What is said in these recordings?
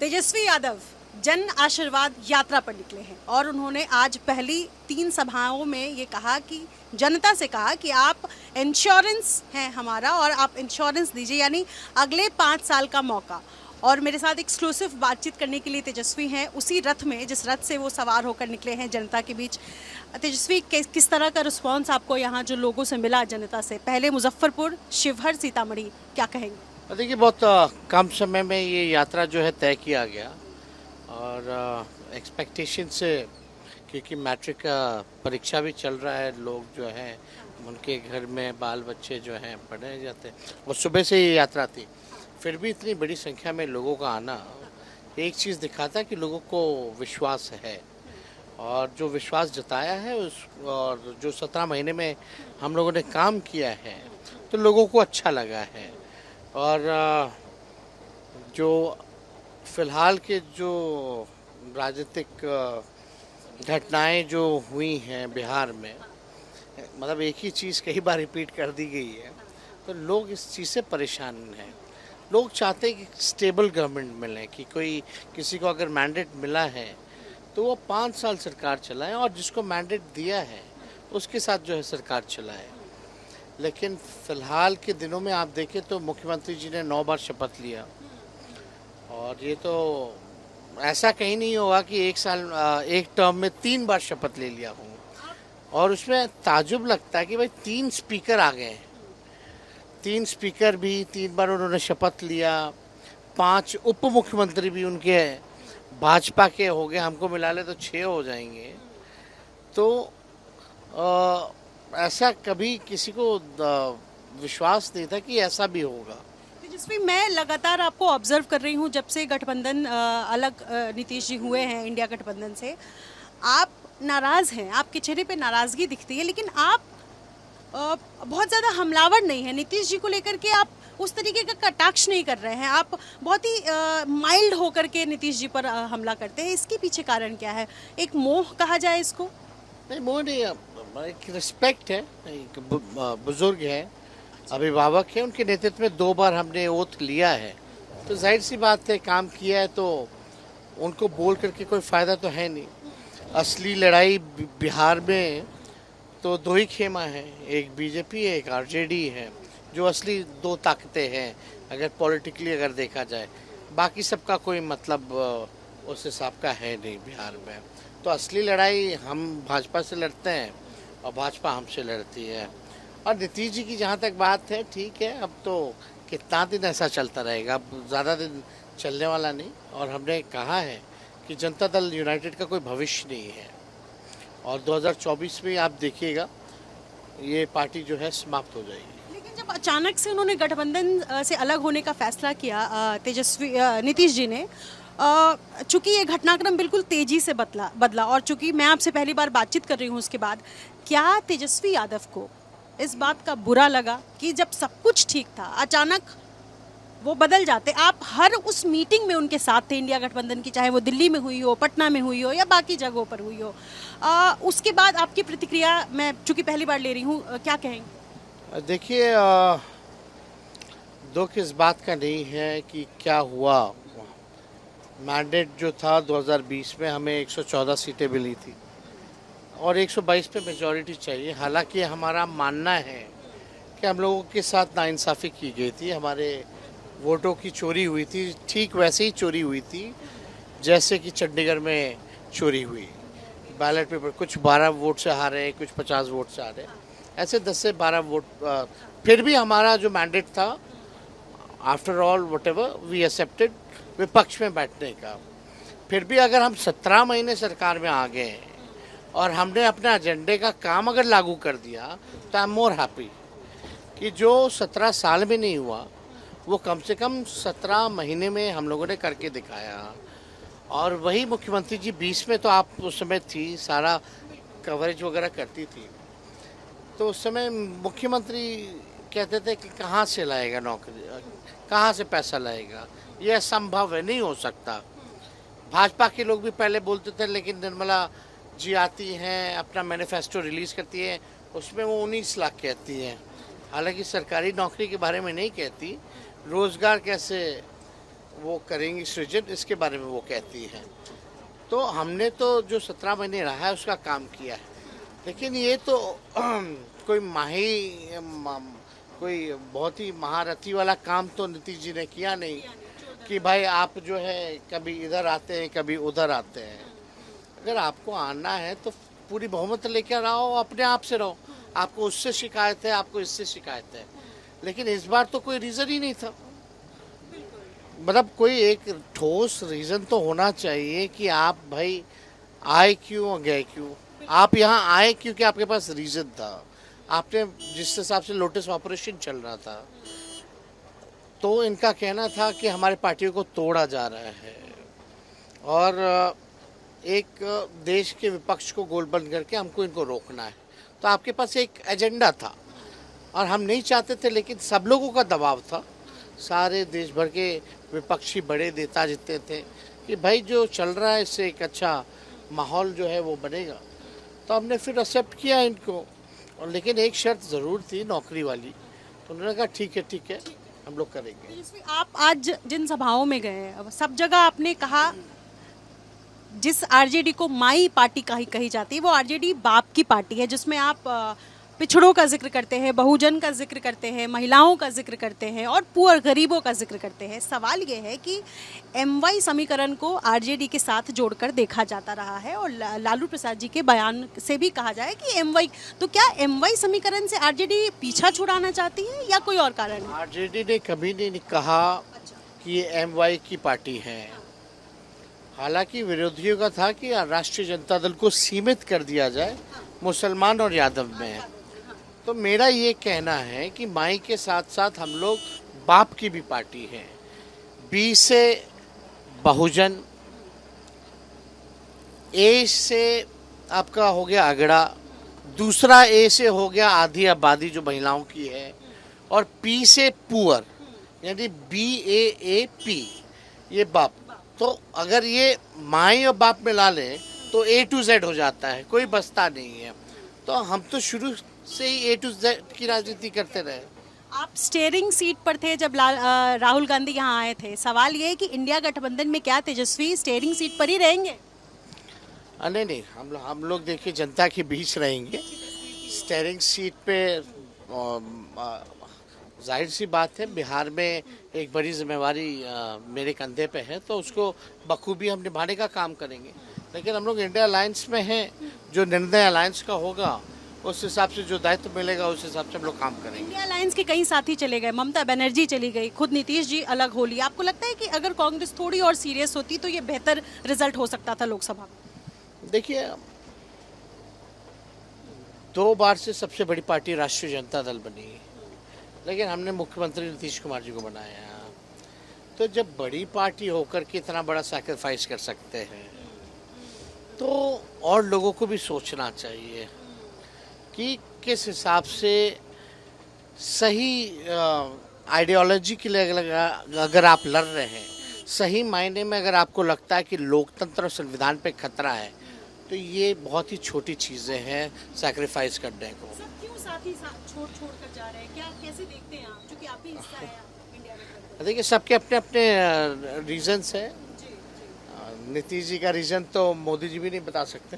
तेजस्वी यादव जन आशीर्वाद यात्रा पर निकले हैं और उन्होंने आज पहली 3 सभाओं में ये कहा कि जनता से कहा कि आप इंश्योरेंस हैं हमारा और आप इंश्योरेंस दीजिए, यानी अगले 5 साल का मौका। और मेरे साथ एक्सक्लूसिव बातचीत करने के लिए तेजस्वी हैं उसी रथ में जिस रथ से वो सवार होकर निकले हैं जनता के बीच। तेजस्वी, किस तरह का रिस्पॉन्स आपको यहाँ जो लोगों से मिला जनता से, पहले मुजफ्फरपुर, शिवहर, सीतामढ़ी, क्या कहेंगे? देखिए, बहुत कम समय में ये यात्रा जो है तय किया गया और एक्सपेक्टेशन से, क्योंकि मैट्रिक का परीक्षा भी चल रहा है, लोग जो हैं उनके घर में बाल बच्चे जो हैं पढ़े जाते हैं और सुबह से ये यात्रा थी। फिर भी इतनी बड़ी संख्या में लोगों का आना एक चीज़ दिखाता है कि लोगों को विश्वास है और जो विश्वास जताया है उस और जो 17 महीने में हम लोगों ने काम किया है तो लोगों को अच्छा लगा है। और जो फिलहाल के जो राजनीतिक घटनाएं जो हुई हैं बिहार में, मतलब एक ही चीज़ कई बार रिपीट कर दी गई है, तो लोग इस चीज़ से परेशान हैं। लोग चाहते हैं कि स्टेबल गवर्नमेंट मिले, कि कोई किसी को अगर मैंडेट मिला है तो वो 5 साल सरकार चलाए और जिसको मैंडेट दिया है उसके साथ जो है सरकार चलाए। लेकिन फ़िलहाल के दिनों में आप देखें तो मुख्यमंत्री जी ने 9 बार शपथ लिया और ये तो ऐसा कहीं नहीं होगा कि एक टर्म में 3 बार शपथ ले लिया हूँ। और उसमें ताजुब लगता है कि भाई 3 स्पीकर आ गए हैं, 3 स्पीकर भी 3 बार उन्होंने शपथ लिया, 5 उप मुख्यमंत्री भी उनके भाजपा के हो गए, हमको मिला ले तो 6 हो जाएंगे। तो ऐसा कभी किसी को विश्वास नहीं था कि ऐसा भी होगा। तेजस्वी, मैं लगातार आपको ऑब्जर्व कर रही हूँ जब से गठबंधन अलग नीतीश जी हुए हैं इंडिया गठबंधन से। आप नाराज़ हैं, आपके चेहरे पे नाराज़गी दिखती है, लेकिन आप बहुत ज़्यादा हमलावर नहीं है नीतीश जी को लेकर के। आप उस तरीके का कटाक्ष नहीं कर रहे हैं, आप बहुत ही माइल्ड होकर के नीतीश जी पर हमला करते हैं। इसके पीछे कारण क्या है? एक मोह कहा जाए इसको? नहीं, मोह नहीं, एक रिस्पेक्ट है, एक बुजुर्ग है, अभिभावक है, उनके नेतृत्व में 2 बार हमने ओथ लिया है, तो जाहिर सी बात है काम किया है, तो उनको बोल करके कोई फ़ायदा तो है नहीं। असली लड़ाई बिहार में तो 2 ही खेमा है, एक बीजेपी है, एक आरजेडी है, जो असली 2 ताकतें हैं अगर पॉलिटिकली अगर देखा जाए। बाकी सबका कोई मतलब उस हिसाब का है नहीं बिहार में। तो असली लड़ाई हम भाजपा से लड़ते हैं और भाजपा हमसे लड़ती है। और नीतीश जी की जहाँ तक बात है, ठीक है, अब तो कितना दिन ऐसा चलता रहेगा, अब ज़्यादा दिन चलने वाला नहीं। और हमने कहा है कि जनता दल यूनाइटेड का कोई भविष्य नहीं है और 2024 में आप देखिएगा ये पार्टी जो है समाप्त हो जाएगी। लेकिन जब अचानक से उन्होंने गठबंधन से अलग होने का फैसला किया नीतीश जी ने, चूंकि ये घटनाक्रम बिल्कुल तेजी से बदला और चूंकि मैं आपसे पहली बार बातचीत कर रही हूँ उसके बाद, क्या तेजस्वी यादव को इस बात का बुरा लगा कि जब सब कुछ ठीक था अचानक वो बदल जाते? आप हर उस मीटिंग में उनके साथ थे इंडिया गठबंधन की, चाहे वो दिल्ली में हुई हो, पटना में हुई हो या बाकी जगहों पर हुई हो। उसके बाद आपकी प्रतिक्रिया मैं चूंकि पहली बार ले रही हूँ, क्या कहेंगे? देखिए, दुख इस बात का नहीं है कि क्या हुआ। मैंडेट जो था 2020 में हमें 114 सीटें मिली थी और 122 पे मेजॉरिटी चाहिए। हालांकि हमारा मानना है कि हम लोगों के साथ नाइंसाफ़ी की गई थी, हमारे वोटों की चोरी हुई थी, ठीक वैसे ही चोरी हुई थी जैसे कि चंडीगढ़ में चोरी हुई। बैलेट पेपर कुछ 12 वोट से हारे, कुछ 50 वोट से हारे, ऐसे 10 से 12 वोट। फिर भी हमारा जो मैंडेट था, after all whatever we accepted, विपक्ष में बैठने का। फिर भी अगर हम 17 महीने सरकार में आ गए और हमने अपने एजेंडे का काम अगर लागू कर दिया तो आई एम मोर हैप्पी कि जो 17 साल में नहीं हुआ वो कम से कम 17 महीने में हम लोगों ने करके दिखाया। और वही मुख्यमंत्री जी 20 में तो आप उस समय थी, सारा कवरेज वगैरह करती थी, तो उस समय मुख्यमंत्री कहते थे कि कहाँ से लाएगा नौकरी, कहाँ से पैसा लाएगा, यह असंभव है, नहीं हो सकता। भाजपा के लोग भी पहले बोलते थे, लेकिन निर्मला जी आती हैं, अपना मैनिफेस्टो रिलीज़ करती है, उसमें वो 19 लाख कहती हैं। हालांकि सरकारी नौकरी के बारे में नहीं कहती, रोज़गार कैसे वो करेंगी सृजन, इसके बारे में वो कहती हैं। तो हमने तो जो 17 महीने रहा है उसका काम किया है, लेकिन ये तो कोई कोई बहुत ही महारथी वाला काम तो नीतीश जी ने किया नहीं कि भाई आप जो है कभी इधर आते हैं कभी उधर आते हैं। अगर आपको आना है तो पूरी बहुमत लेकर आओ, अपने आप से रहो। आपको उससे शिकायत है, आपको इससे शिकायत है, लेकिन इस बार तो कोई रीज़न ही नहीं था। मतलब कोई एक ठोस रीज़न तो होना चाहिए कि आप भाई आए क्यों और गए क्यों। आप यहाँ आए क्योंकि आपके पास रीज़न था, आपने जिस हिसाब से लोटस ऑपरेशन चल रहा था, तो इनका कहना था कि हमारे पार्टियों को तोड़ा जा रहा है और एक देश के विपक्ष को गोल बंद करके हमको इनको रोकना है। तो आपके पास एक एजेंडा था और हम नहीं चाहते थे, लेकिन सब लोगों का दबाव था, सारे देश भर के विपक्षी बड़े नेता जितने थे कि भाई जो चल रहा है इससे एक अच्छा माहौल जो है वो बनेगा। तो हमने फिर एक्सेप्ट किया इनको, और लेकिन एक शर्त ज़रूर थी, नौकरी वाली। तो उन्होंने कहा ठीक है हम लोग करेंगे। तेजस्वी, आप आज जिन सभाओं में गए अब सब जगह आपने कहा जिस आरजेडी को माई पार्टी कही जाती है वो आरजेडी बाप की पार्टी है, जिसमें आप पिछड़ों का जिक्र करते हैं, बहुजन का जिक्र करते हैं, महिलाओं का जिक्र करते हैं और पुअर गरीबों का जिक्र करते हैं। सवाल ये है कि एमवाई समीकरण को आरजेडी के साथ जोड़कर देखा जाता रहा है और लालू प्रसाद जी के बयान से भी कहा जाए कि एमवाई, तो क्या एमवाई समीकरण से आरजेडी पीछा छुड़ाना चाहती है या कोई और कारण है? आरजेडी ने कभी नहीं कहा कि ये एमवाई की पार्टी है। हालांकि विरोधियों का था कि राष्ट्रीय जनता दल को सीमित कर दिया जाए मुसलमान और यादव में। तो मेरा ये कहना है कि माई के साथ साथ हम लोग बाप की भी पार्टी है। बी से बहुजन, ए से आपका हो गया अगड़ा, दूसरा ए से हो गया आधी आबादी जो महिलाओं की है, और पी से पुअर यानी BAAP, ये बाप। तो अगर ये माई और बाप मिला लें तो A to Z हो जाता है, कोई बसता नहीं है। तो हम तो शुरू से ही A to Z की राजनीति करते रहे। आप स्टीयरिंग सीट पर थे जब राहुल गांधी यहाँ आए थे। सवाल ये है कि इंडिया गठबंधन में क्या तेजस्वी स्टीयरिंग सीट पर ही रहेंगे? नहीं, हम लोग देखिए जनता के बीच रहेंगे। स्टीयरिंग सीट पे जाहिर सी बात है, बिहार में एक बड़ी जिम्मेवारी मेरे कंधे पे है, तो उसको बखूबी हम निभाने का काम करेंगे। लेकिन हम लोग इंडिया अलायंस में हैं, जो निर्णय अलायंस का होगा उस हिसाब से, जो दायित्व मिलेगा उस हिसाब से हम लोग काम करेंगे। इंडिया अलायंस के कई साथी चले गए, ममता बनर्जी चली गई, खुद नीतीश जी अलग हो लिए। आपको लगता है कि अगर कांग्रेस थोड़ी और सीरियस होती तो ये बेहतर रिजल्ट हो सकता था लोकसभा में? देखिए, 2 बार से सबसे बड़ी पार्टी राष्ट्रीय जनता दल बनी, लेकिन हमने मुख्यमंत्री नीतीश कुमार जी को बनाया। तो जब बड़ी पार्टी होकर के इतना बड़ा सैक्रिफाइस कर सकते हैं तो और लोगों को भी सोचना चाहिए कि किस हिसाब से सही आइडियोलॉजी के लिए अगर आप लड़ रहे हैं, सही मायने में अगर आपको लगता है कि लोकतंत्र और संविधान पे खतरा है, तो ये बहुत ही छोटी चीज़ें हैं सैक्रिफाइस करने को। सब क्यों साथी छोड़ कर जा रहे हैं? क्या कैसे देखते हैं आप, क्योंकि आप भी हिस्सा हैं इंडिया में? देखिए, सबके अपने अपने रीजंस हैं। नीतीश जी का रीज़न तो मोदी जी भी नहीं बता सकते,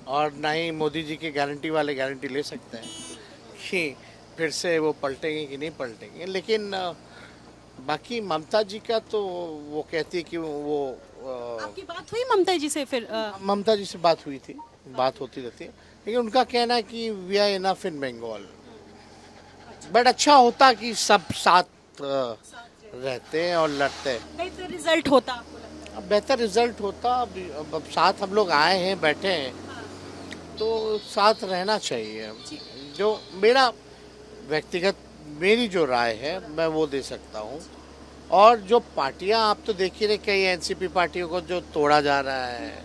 और ना ही मोदी जी की गारंटी वाले गारंटी ले सकते हैं कि फिर से वो पलटेंगे कि नहीं पलटेंगे। लेकिन बाकी ममता जी का तो वो कहती है कि वो आपकी बात हुई ममता जी से? फिर ममता जी से बात हुई थी, बात होती रहती है, लेकिन उनका कहना है कि we are enough in Bengal. But अच्छा होता कि सब साथ रहते हैं और लड़ते हैं, बेहतर रिजल्ट होता। आपको लगता है अब बेहतर रिजल्ट होता। अब साथ हम लोग आए हैं, बैठे हैं, तो साथ रहना चाहिए। जो मेरा व्यक्तिगत मेरी जो राय है मैं वो दे सकता हूँ। और जो पार्टियां आप तो देख ही रहे, कई एनसीपी पार्टियों को जो तोड़ा जा रहा है,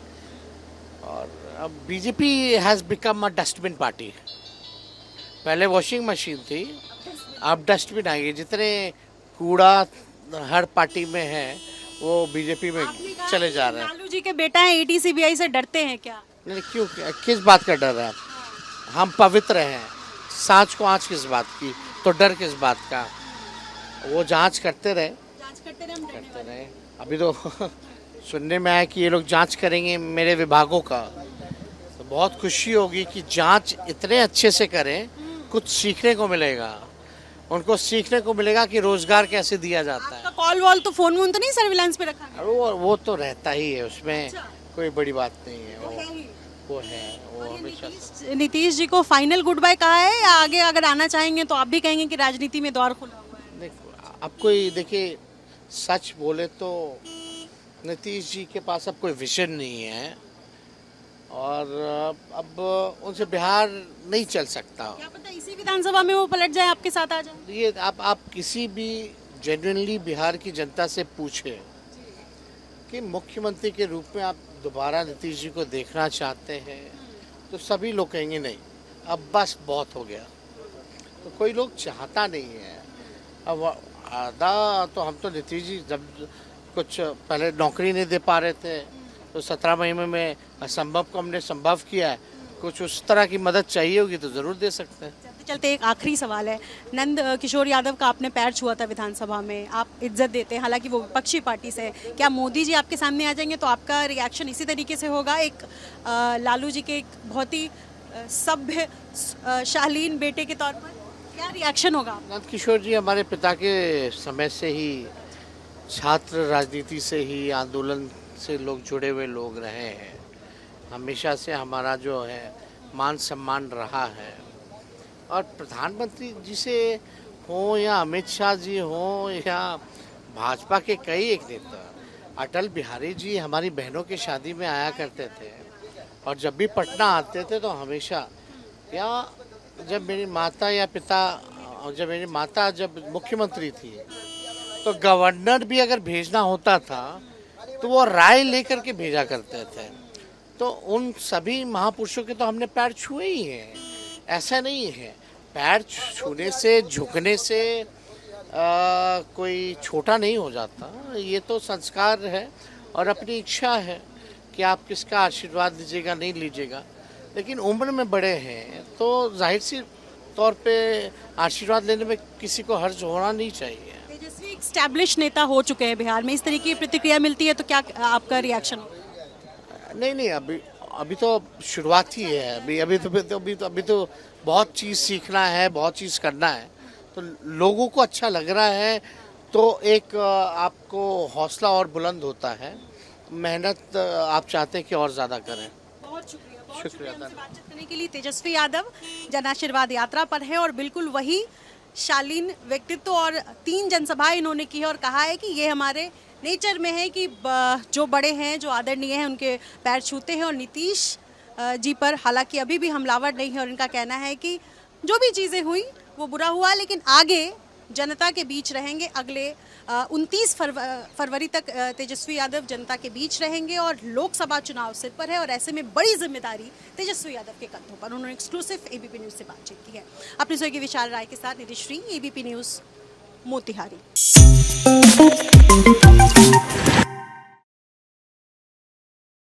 और अब BJP has become a dustbin party. पहले वॉशिंग मशीन थी, अब डस्टबिन आ गई। जितने कूड़ा हर पार्टी में है वो बीजेपी में चले जा रहे हैं। लालू जी के बेटा हैं, ईडी सीबीआई से डरते हैं क्या? नहीं, क्यों, किस बात का डर है? हम पवित्र हैं, सांच को आँच किस बात की, तो डर किस बात का? वो जांच करते रहे, करते रहे, हम डरने करते वाले रहे। अभी तो सुनने में आया कि ये लोग जांच करेंगे मेरे विभागों का, तो बहुत खुशी होगी कि जांच इतने अच्छे से करें, कुछ सीखने को मिलेगा। उनको सीखने को मिलेगा कि रोजगार कैसे दिया जाता है। आपका कॉल वॉल तो फोन वोन तो नहीं सर्विलांस पे रखा गया? और वो तो रहता ही है, उसमें अच्छा। कोई बड़ी बात नहीं है। वो है ही। वो है, वो और ये हमेशा नीतीश जी को फाइनल गुड बाय कहा है, या आगे अगर आना चाहेंगे तो आप भी कहेंगे कि राजनीति में द्वार खुला हुआ है? देखो, अब कोई देखिए सच बोले तो नीतीश जी के पास अब कोई विजन नहीं है, और अब उनसे बिहार नहीं चल सकता। क्या पता इसी विधानसभा में वो पलट जाए, आपके साथ आ जाए। ये आप किसी भी जेन्युइनली बिहार की जनता से पूछे कि मुख्यमंत्री के रूप में आप दोबारा नीतीश जी को देखना चाहते हैं, तो सभी लोग कहेंगे नहीं, अब बस बहुत हो गया। तो कोई लोग चाहता नहीं है। अब आधा तो हम तो नीतीश जी जब कुछ पहले नौकरी नहीं दे पा रहे थे, तो 17 महीने में असंभव को हमने संभव किया है। कुछ उस तरह की मदद चाहिए होगी तो ज़रूर दे सकते हैं। चलते चलते एक आखिरी सवाल है, नंद किशोर यादव का आपने पैर छुआ था विधानसभा में, आप इज्जत देते हैं, हालांकि वो विपक्षी पार्टी से है। क्या मोदी जी आपके सामने आ जाएंगे तो आपका रिएक्शन इसी तरीके से होगा? एक लालू जी के एक बहुत ही सभ्य शालीन बेटे के तौर पर क्या रिएक्शन होगा? नंद किशोर जी हमारे पिता के समय से ही छात्र राजनीति से ही, आंदोलन से लोग जुड़े हुए लोग रहे हैं। हमेशा से हमारा जो है मान सम्मान रहा है। और प्रधानमंत्री जी से हो या अमित शाह जी हो या भाजपा के कई एक नेता, अटल बिहारी जी हमारी बहनों की शादी में आया करते थे, और जब भी पटना आते थे तो हमेशा, या जब मेरी माता या पिता, जब मेरी माता जब मुख्यमंत्री थी, तो गवर्नर भी अगर भेजना होता था तो वो राय लेकर के भेजा करते थे। तो उन सभी महापुरुषों के तो हमने पैर छुए ही हैं। ऐसा नहीं है, पैर छूने से, झुकने से कोई छोटा नहीं हो जाता। ये तो संस्कार है और अपनी इच्छा है कि आप किसका आशीर्वाद लीजिएगा नहीं लीजिएगा। लेकिन उम्र में बड़े हैं तो जाहिर सी तौर पे आशीर्वाद लेने में किसी को हर्ज होना नहीं चाहिए। तेजस्वी एक स्टैब्लिश नेता हो चुके हैं बिहार में, इस तरीके की प्रतिक्रिया मिलती है तो क्या आपका रिएक्शन होगा? नहीं, अभी तो शुरुआत ही है। अभी तो बहुत चीज़ सीखना है, बहुत चीज़ करना है। तो लोगों को अच्छा लग रहा है तो एक आपको हौसला और बुलंद होता है। मेहनत आप चाहते हैं कि और ज़्यादा करें। बहुत शुक्रिया शुक्रिया। हमसे बातचीत करने के लिए। तेजस्वी यादव जन आशीर्वाद यात्रा पर है और बिल्कुल वही शालीन व्यक्तित्व, और 3 जनसभाएं इन्होंने की है और कहा है कि ये हमारे नेचर में है कि जो बड़े हैं, जो आदरणीय हैं, उनके पैर छूते हैं। और नीतीश जी पर हालांकि अभी भी हमलावर नहीं है, और इनका कहना है कि जो भी चीज़ें हुई वो बुरा हुआ, लेकिन आगे जनता के बीच रहेंगे। अगले 29 फरवरी तक तेजस्वी यादव जनता के बीच रहेंगे और लोकसभा चुनाव सिर पर है, और ऐसे में बड़ी जिम्मेदारी तेजस्वी यादव के कंधों पर। उन्होंने एक्सक्लूसिव एबीपी न्यूज़ से बातचीत की है। अपने स्वयं की विशाल राय के साथ निधि श्री, एबीपी न्यूज़, मोतिहारी।